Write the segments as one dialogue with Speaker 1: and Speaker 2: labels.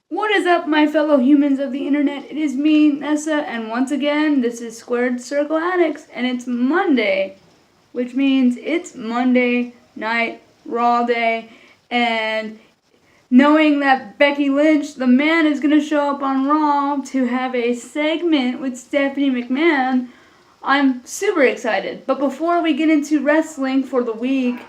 Speaker 1: What is up, my fellow humans of the internet? It is me, Nessa, and once again, this is Squared Circle Addicts, and it's Monday, which means it's Monday Night Raw Day, and knowing that Becky Lynch, the man, is going to show up on Raw to have a segment with Stephanie McMahon, I'm super excited. But before we get into wrestling for the week,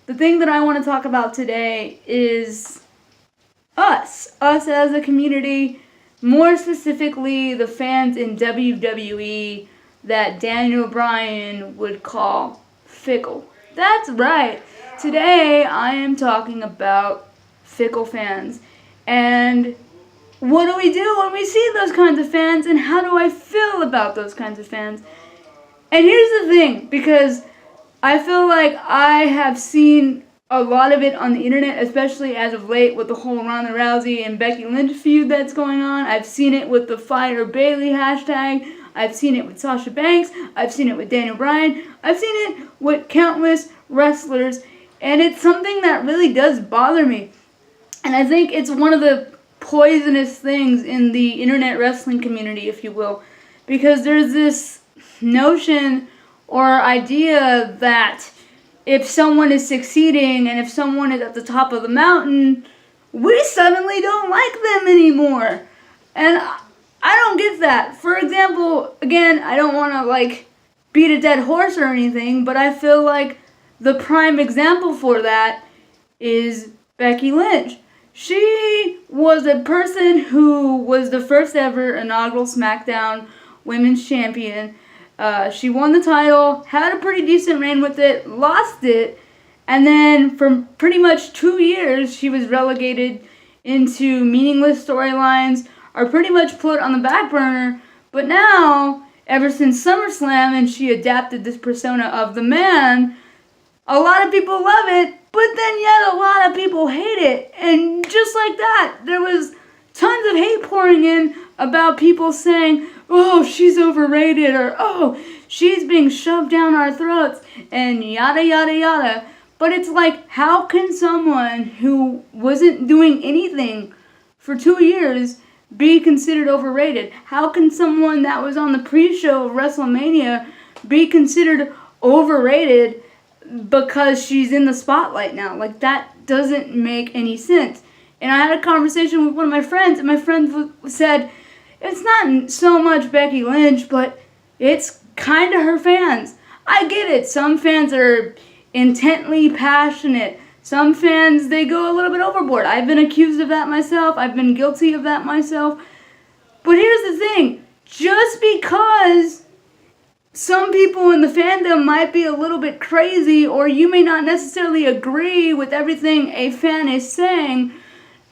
Speaker 1: the thing that I want to talk about today is us as a community, more specifically the fans in WWE that Daniel Bryan would call fickle. That's right. Today I am talking about fickle fans. And what do we do when we see those kinds of fans, and how do I feel about those kinds of fans? And here's the thing, because I feel like I have seen a lot of it on the internet, especially as of late with the whole Ronda Rousey and Becky Lynch feud that's going on. I've seen it with the Fire Bayley hashtag. I've seen it with Sasha Banks. I've seen it with Daniel Bryan. I've seen it with countless wrestlers, and it's something that really does bother me. And I think it's one of the poisonous things in the internet wrestling community, if you will, because there's this notion or idea that if someone is succeeding and if someone is at the top of the mountain, we suddenly don't like them anymore. And I don't get that. For example, again, I don't want to beat a dead horse or anything, but I feel like the prime example for that is Becky Lynch. She was a person who was the first ever inaugural SmackDown Women's Champion. She won the title, had a pretty decent reign with it, lost it, and then for pretty much 2 years she was relegated into meaningless storylines, or pretty much put on the back burner. But now, ever since SummerSlam and she adapted this persona of the man, a lot of people love it, but then yet a lot of people hate it. And just like that, there was tons of hate pouring in about people saying, oh, she's overrated, or oh, she's being shoved down our throats, and yada yada yada. But it's like, how can someone who wasn't doing anything for 2 years be considered overrated? How can someone that was on the pre-show of WrestleMania be considered overrated because she's in the spotlight now? Like, that doesn't make any sense. And I had a conversation with one of my friends, and my friend said, it's not so much Becky Lynch, but it's kind of her fans. I get it. Some fans are intently passionate. Some fans, they go a little bit overboard. I've been accused of that myself. I've been guilty of that myself. But here's the thing. Just because some people in the fandom might be a little bit crazy, or you may not necessarily agree with everything a fan is saying,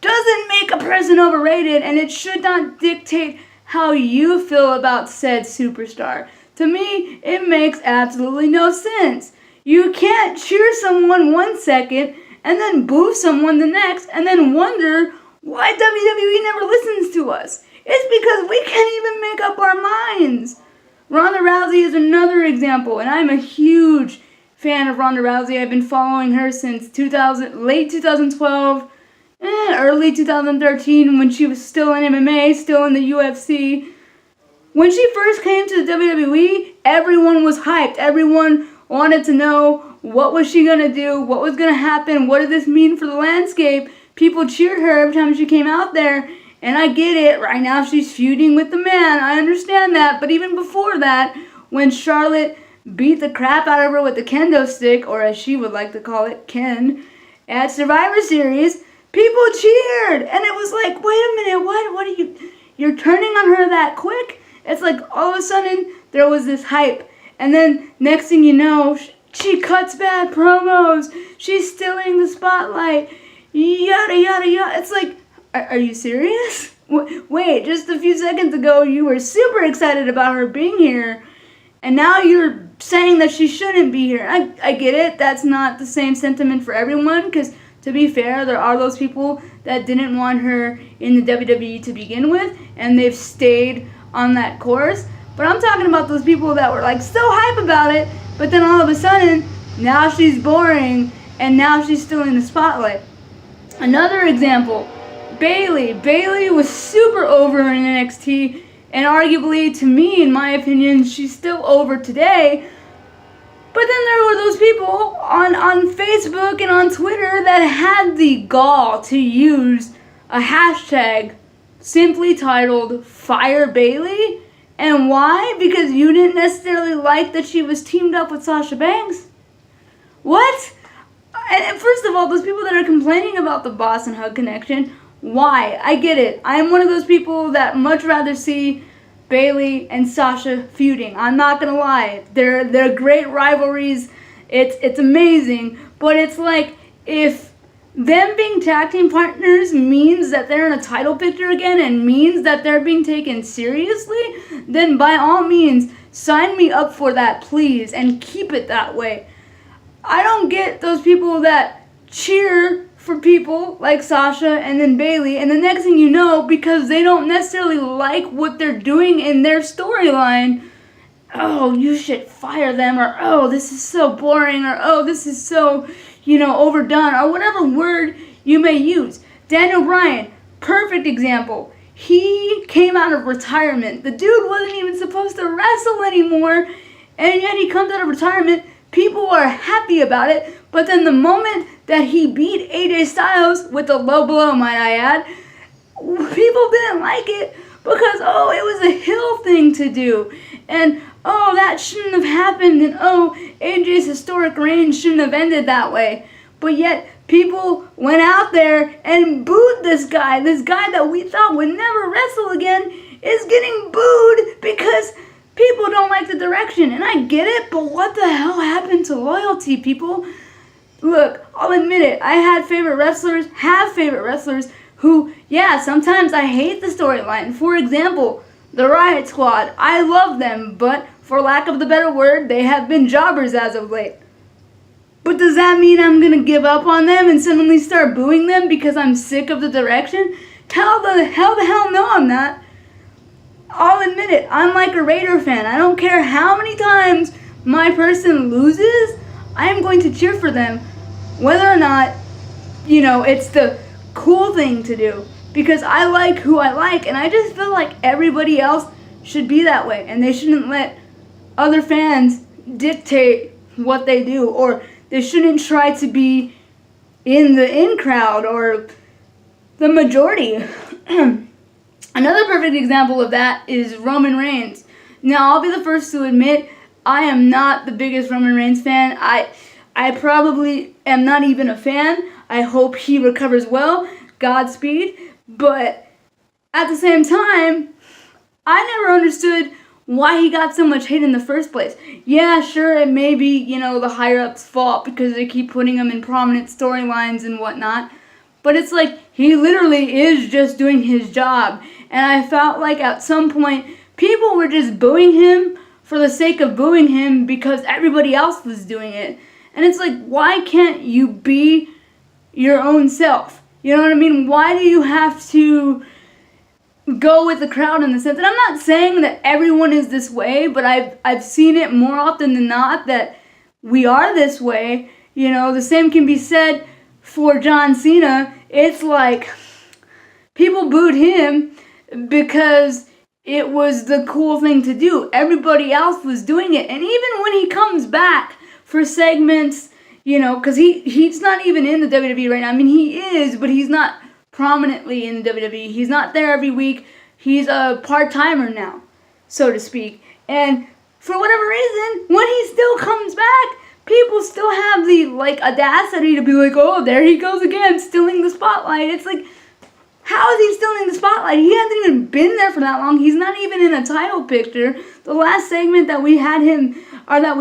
Speaker 1: doesn't make a person overrated, and it should not dictate how you feel about said superstar. To me, it makes absolutely no sense. You can't cheer someone 1 second and then boo someone the next and then wonder why WWE never listens to us. It's because we can't even make up our minds. Ronda Rousey is another example, and I'm a huge fan of Ronda Rousey. I've been following her since late 2012, early 2013, when she was still in MMA, still in the UFC. When she first came to the WWE, everyone was hyped. Everyone wanted to know, what was she going to do? What was going to happen? What did this mean for the landscape? People cheered her every time she came out there. And I get it. Right now she's feuding with the man. I understand that. But even before that, when Charlotte beat the crap out of her with the kendo stick, or as she would like to call it, Ken, at Survivor Series, people cheered, and it was like, wait a minute, what are you're turning on her that quick? It's like all of a sudden there was this hype, and then next thing you know, she cuts bad promos, she's stealing the spotlight, yada yada yada. It's like, are you serious? Wait, just a few seconds ago you were super excited about her being here, and now you're saying that she shouldn't be here. I get it, that's not the same sentiment for everyone, because to be fair, there are those people that didn't want her in the WWE to begin with, and they've stayed on that course. But I'm talking about those people that were so hype about it, but then all of a sudden, now she's boring, and now she's still in the spotlight. Another example, Bayley. Bayley was super over in NXT, and arguably, to me, in my opinion, she's still over today. But then there were those people on Facebook and on Twitter that had the gall to use a hashtag simply titled Fire Bayley. And why? Because you didn't necessarily like that she was teamed up with Sasha Banks? What? And first of all, those people that are complaining about the Boss 'n' Hug connection, why? I get it. I'm one of those people that much rather see Bayley and Sasha feuding. I'm not gonna lie. They're great rivalries. It's amazing. But it's like, if them being tag team partners means that they're in a title picture again and means that they're being taken seriously, then by all means, sign me up for that, please, and keep it that way. I don't get those people that cheer for people like Sasha and then Bayley, and the next thing you know, because they don't necessarily like what they're doing in their storyline, oh, you should fire them, or oh, this is so boring, or oh, this is so, overdone, or whatever word you may use. Daniel Bryan, perfect example. He came out of retirement. The dude wasn't even supposed to wrestle anymore, and yet he comes out of retirement. People are happy about it, but then the moment that he beat AJ Styles with a low blow, might I add, people didn't like it because, oh, it was a heel thing to do. And, oh, that shouldn't have happened. And, oh, AJ's historic reign shouldn't have ended that way. But yet, people went out there and booed this guy. This guy that we thought would never wrestle again is getting booed because people don't like the direction. And I get it, but what the hell happened to loyalty, people? Look, I'll admit it. I have favorite wrestlers who, yeah, sometimes I hate the storyline. For example, the Riot Squad. I love them, but for lack of the better word, they have been jobbers as of late. But does that mean I'm going to give up on them and suddenly start booing them because I'm sick of the direction? Hell the hell no, I'm not. I'll admit it. I'm like a Raider fan. I don't care how many times my person loses, I am going to cheer for them, whether or not, it's the cool thing to do. Because I like who I like, and I just feel like everybody else should be that way. And they shouldn't let other fans dictate what they do, or they shouldn't try to be in the in crowd or the majority. Another perfect example of that is Roman Reigns. Now, I'll be the first to admit, I am not the biggest Roman Reigns fan. I probably am not even a fan. I hope he recovers well. Godspeed. But at the same time, I never understood why he got so much hate in the first place. Yeah, sure, it may be, the higher-ups' fault because they keep putting him in prominent storylines and whatnot. But it's like, he literally is just doing his job. And I felt like at some point, people were just booing him for the sake of booing him because everybody else was doing it. And it's like, why can't you be your own self? You know what I mean? Why do you have to go with the crowd in the sense? And I'm not saying that everyone is this way, but I've seen it more often than not that we are this way. The same can be said for John Cena. It's like people booed him because it was the cool thing to do. Everybody else was doing it. And even when he comes back for segments, because he's not even in the WWE right now. I mean, he is, but he's not prominently in the WWE. He's not there every week. He's a part-timer now, so to speak. And for whatever reason, when he still comes back, people still have the, audacity to be like, oh, there he goes again, stealing the spotlight. It's like, how is he stealing the spotlight? He hasn't even been there for that long. He's not even in a title picture. The last segment that we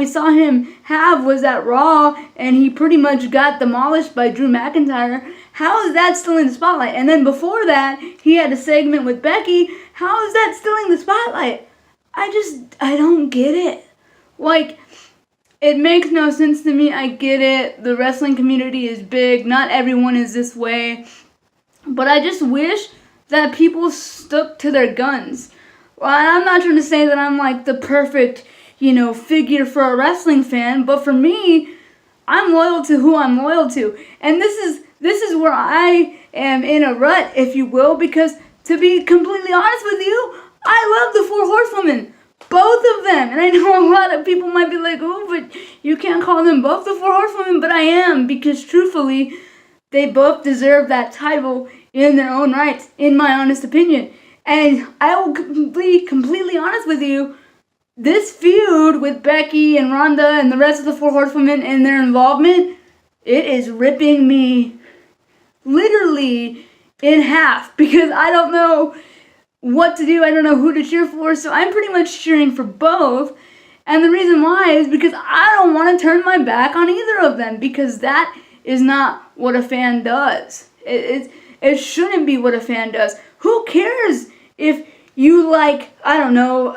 Speaker 1: saw him have was at Raw, and he pretty much got demolished by Drew McIntyre. How is that stealing the spotlight? And then before that, he had a segment with Becky. How is that stealing the spotlight? I don't get it. It makes no sense to me. I get it. The wrestling community is big. Not everyone is this way. But I just wish that people stuck to their guns. Well, I'm not trying to say that I'm the perfect, figure for a wrestling fan. But for me, I'm loyal to who I'm loyal to. And this is where I am in a rut, if you will, because to be completely honest with you, I love the Four Horsewomen. Both of them. And I know a lot of people might be like, oh, but you can't call them both the Four Horsewomen, but I am, because truthfully, they both deserve that title in their own rights, in my honest opinion. And I will be completely honest with you, this feud with Becky and Ronda and the rest of the Four Horsewomen and their involvement, it is ripping me literally in half, because I don't know what to do. I don't know who to cheer for, so I'm pretty much cheering for both. And the reason why is because I don't want to turn my back on either of them, because that is not what a fan does. It shouldn't be what a fan does. Who cares if you like, I don't know,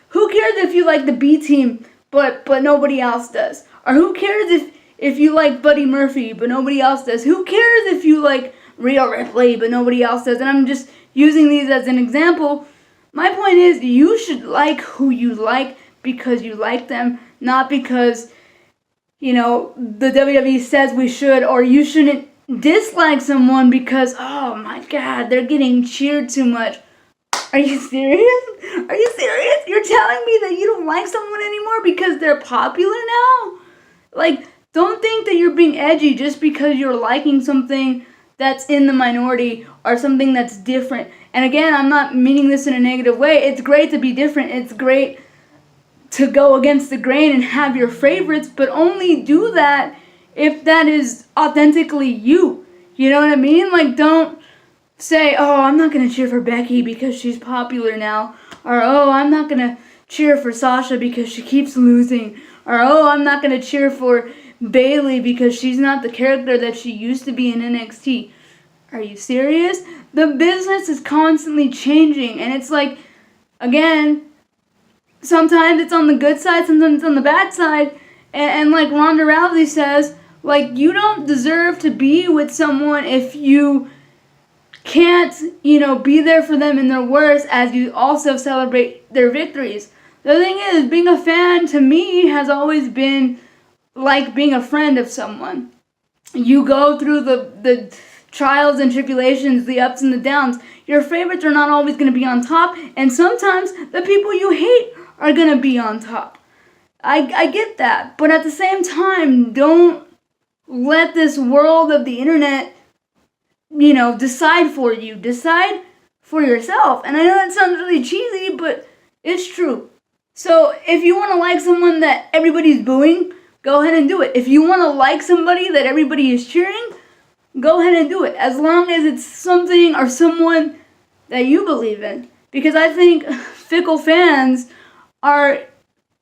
Speaker 1: who cares if you like the B team but nobody else does? Or who cares if you like Buddy Murphy but nobody else does? Who cares if you like Rhea Ripley but nobody else does? And I'm just using these as an example. My point is, you should like who you like because you like them, not because, you know, the WWE says we should, or you shouldn't dislike someone because, oh my God, they're getting cheered too much. Are you serious? Are you serious? You're telling me that you don't like someone anymore because they're popular now? Like, don't think that you're being edgy just because you're liking something that's in the minority or something that's different. And again, I'm not meaning this in a negative way. It's great to be different. It's great to go against the grain and have your favorites, but only do that if that is authentically you. You know what I mean? Like, don't say, oh, I'm not going to cheer for Becky because she's popular now. Or, oh, I'm not going to cheer for Sasha because she keeps losing. Or, oh, I'm not going to cheer for Bayley because she's not the character that she used to be in NXT. Are you serious? The business is constantly changing, and it's like, again, sometimes it's on the good side, sometimes it's on the bad side, and like Ronda Rousey says, like, you don't deserve to be with someone if you can't, you know, be there for them in their worst as you also celebrate their victories. The thing is, being a fan to me has always been like being a friend of someone. You go through the trials and tribulations, the ups and the downs. Your favorites are not always going to be on top, and sometimes the people you hate are going to be on top. I get that, but at the same time, don't let this world of the internet, you know, decide for you. Decide for yourself. And I know that sounds really cheesy, but it's true. So if you want to like someone that everybody's booing, go ahead and do it. If you want to like somebody that everybody is cheering, go ahead and do it. As long as it's something or someone that you believe in. Because I think fickle fans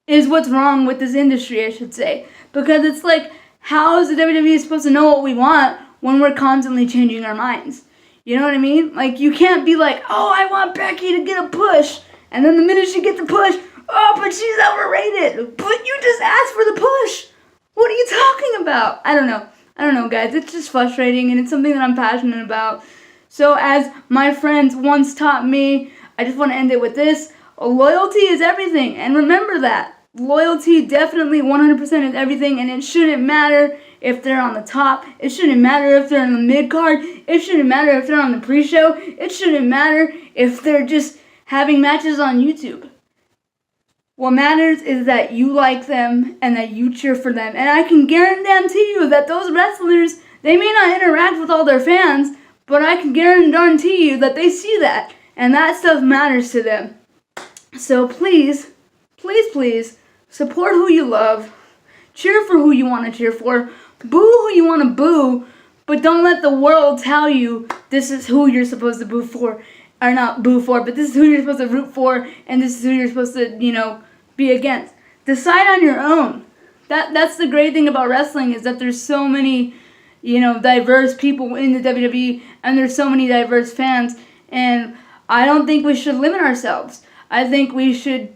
Speaker 1: is what's wrong with this industry, I should say. Because it's like, how is the WWE supposed to know what we want when we're constantly changing our minds? You know what I mean? Like, you can't be like, oh, I want Becky to get a push. And then the minute she gets a push, oh, but she's overrated. But you just asked for the push. What are you talking about? I don't know, guys. It's just frustrating, and it's something that I'm passionate about. So as my friends once taught me, I just want to end it with this. Loyalty is everything. And remember that. Loyalty definitely 100% is everything, and it shouldn't matter if they're on the top. It shouldn't matter if they're in the mid-card. It shouldn't matter if they're on the pre-show. It shouldn't matter if they're just having matches on YouTube. What matters is that you like them and that you cheer for them. And I can guarantee you that those wrestlers, they may not interact with all their fans, but I can guarantee you that they see that. And that stuff matters to them. So please, please, please, support who you love. Cheer for who you want to cheer for. Boo who you want to boo. But don't let the world tell you this is who you're supposed to boo for. Or not boo for, but this is who you're supposed to root for. And this is who you're supposed to, you know, be against. Decide on your own. That's the great thing about wrestling, is that there's so many, you know, diverse people in the WWE, and there's so many diverse fans, and I don't think we should limit ourselves. I think we should,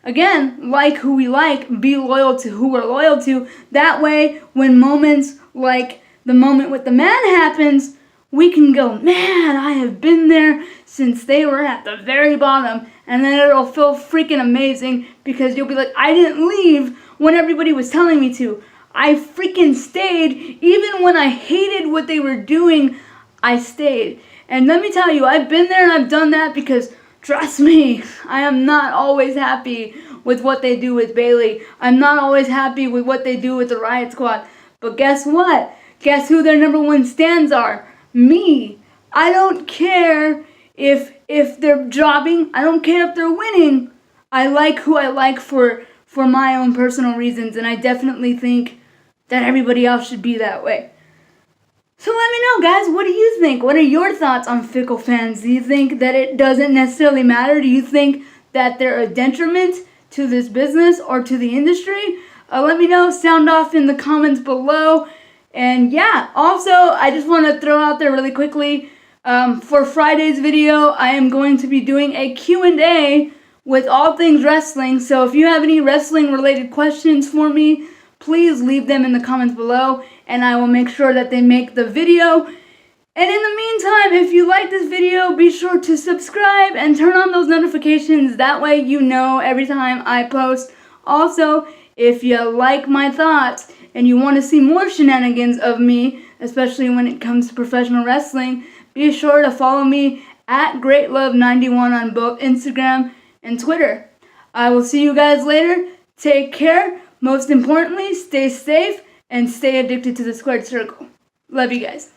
Speaker 1: again, like who we like, be loyal to who we're loyal to. That way, when moments like the moment with the man happens, we can go, man, I have been there since they were at the very bottom. And then it'll feel freaking amazing, because you'll be like, I didn't leave when everybody was telling me to. I freaking stayed. Even when I hated what they were doing, I stayed. And let me tell you, I've been there and I've done that because, trust me, I am not always happy with what they do with Bayley. I'm not always happy with what they do with the Riot Squad. But guess what? Guess who their number one stands are? Me. I don't care if they're jobbing. I don't care if they're winning. I like who I like for my own personal reasons, and I definitely think that everybody else should be that way. So let me know, guys, what do you think? What are your thoughts on fickle fans? Do you think that it doesn't necessarily matter? Do you think that they're a detriment to this business or to the industry? Let me know. Sound off in the comments below. And yeah, also, I just want to throw out there really quickly, for Friday's video, I am going to be doing a Q&A with all things wrestling. So if you have any wrestling related questions for me, please leave them in the comments below, and I will make sure that they make the video. And in the meantime, if you like this video, be sure to subscribe and turn on those notifications. That way you know every time I post. Also, if you like my thoughts and you want to see more shenanigans of me, especially when it comes to professional wrestling, be sure to follow me at GreatLove91 on both Instagram and Twitter. I will see you guys later. Take care. Most importantly, stay safe and stay addicted to the squared circle. Love you guys.